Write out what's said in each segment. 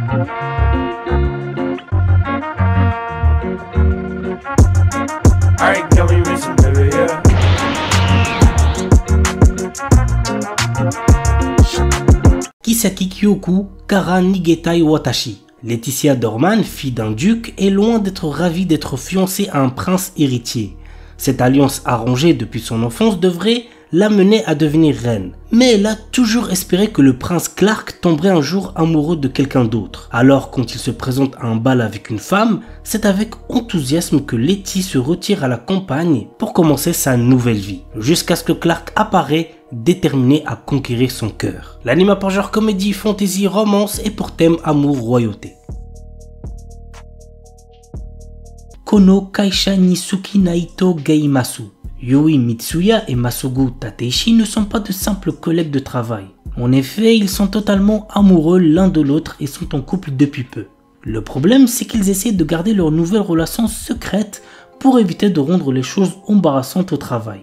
Alright, girl, we racing, baby, yeah. Kisaki Kyoku, Kara Nigetai Watashi. Laetitia Dorman, fille d'un duc, est loin d'être ravie d'être fiancée à un prince héritier. Cette alliance arrangée depuis son enfance devrait l'amener à devenir reine. Mais elle a toujours espéré que le prince Clark tomberait un jour amoureux de quelqu'un d'autre. Alors quand il se présente à un bal avec une femme, c'est avec enthousiasme que Letty se retire à la campagne pour commencer sa nouvelle vie. Jusqu'à ce que Clark apparaît, déterminé à conquérir son cœur. L'anime a pour genre comédie, fantasy, romance et pour thème amour, royauté. Kono Kaisha Nisuki Naito Geimasu. Yui Mitsuya et Masugu Tateishi ne sont pas de simples collègues de travail. En effet, ils sont totalement amoureux l'un de l'autre et sont en couple depuis peu. Le problème, c'est qu'ils essaient de garder leur nouvelle relation secrète pour éviter de rendre les choses embarrassantes au travail.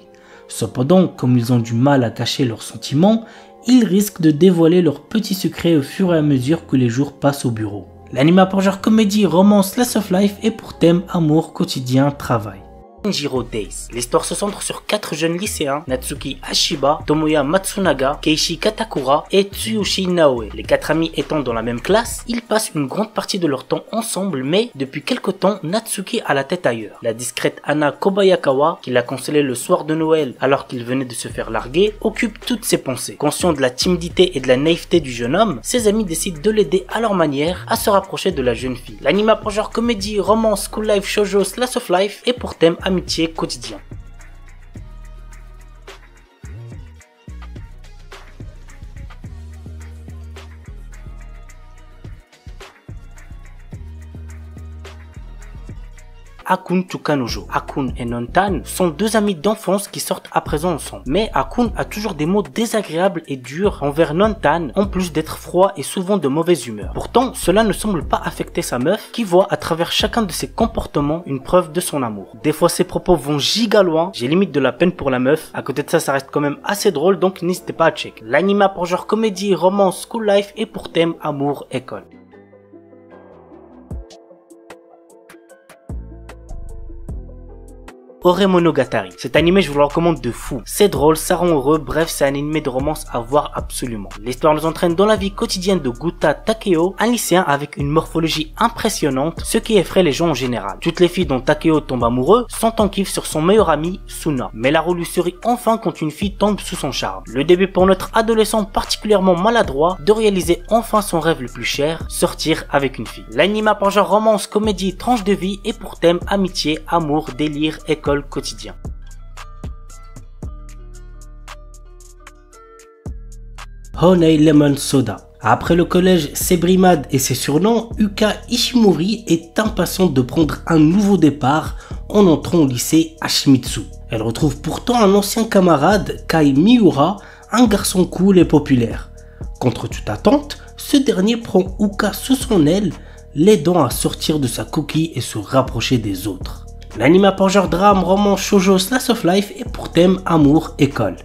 Cependant, comme ils ont du mal à cacher leurs sentiments, ils risquent de dévoiler leurs petits secrets au fur et à mesure que les jours passent au bureau. L'anime a pour genre comédie, romance, slice of life et pour thème amour, quotidien, travail. Kenjiro Days. L'histoire se centre sur 4 jeunes lycéens, Natsuki Ashiba, Tomoya Matsunaga, Keishi Katakura et Tsuyoshi Naoe. Les 4 amis étant dans la même classe, ils passent une grande partie de leur temps ensemble, mais depuis quelque temps, Natsuki a la tête ailleurs. La discrète Anna Kobayakawa, qui l'a consolé le soir de Noël alors qu'il venait de se faire larguer, occupe toutes ses pensées. Conscient de la timidité et de la naïveté du jeune homme, ses amis décident de l'aider à leur manière à se rapprocher de la jeune fille. L'anime a pour genre comédie, romance, school life, shoujo, slice of life et pour thème amitié quotidien. Akun Tsukanojo. Akun et Nontan sont 2 amis d'enfance qui sortent à présent ensemble. Mais Akun a toujours des mots désagréables et durs envers Nontan, en plus d'être froid et souvent de mauvaise humeur. Pourtant, cela ne semble pas affecter sa meuf, qui voit à travers chacun de ses comportements une preuve de son amour. Des fois, ses propos vont giga loin, j'ai limite de la peine pour la meuf. À côté de ça, ça reste quand même assez drôle, donc n'hésitez pas à check. L'anime a pour genre comédie, romance, school life et pour thème amour, école. Ore Monogatari. Cet animé, je vous le recommande de fou. C'est drôle, ça rend heureux, bref, c'est un animé de romance à voir absolument. L'histoire nous entraîne dans la vie quotidienne de Guta Takeo, un lycéen avec une morphologie impressionnante, ce qui effraie les gens en général. Toutes les filles dont Takeo tombe amoureux sont en kiff sur son meilleur ami, Suna. Mais la roue lui sourit enfin quand une fille tombe sous son charme. Le début pour notre adolescent particulièrement maladroit de réaliser enfin son rêve le plus cher, sortir avec une fille. L'anime a pour genre romance, comédie, tranche de vie et pour thème amitié, amour, délire, école, quotidien. Honey Lemon Soda. Après le collège Sebrimad et ses surnoms, Yuka Ishimori est impatiente de prendre un nouveau départ en entrant au lycée Hashimitsu. Elle retrouve pourtant un ancien camarade, Kai Miura, un garçon cool et populaire. Contre toute attente, ce dernier prend Yuka sous son aile, l'aidant à sortir de sa coquille et se rapprocher des autres. L'anime a pour genre drame, roman, shoujo, slice of life et pour thème amour, école.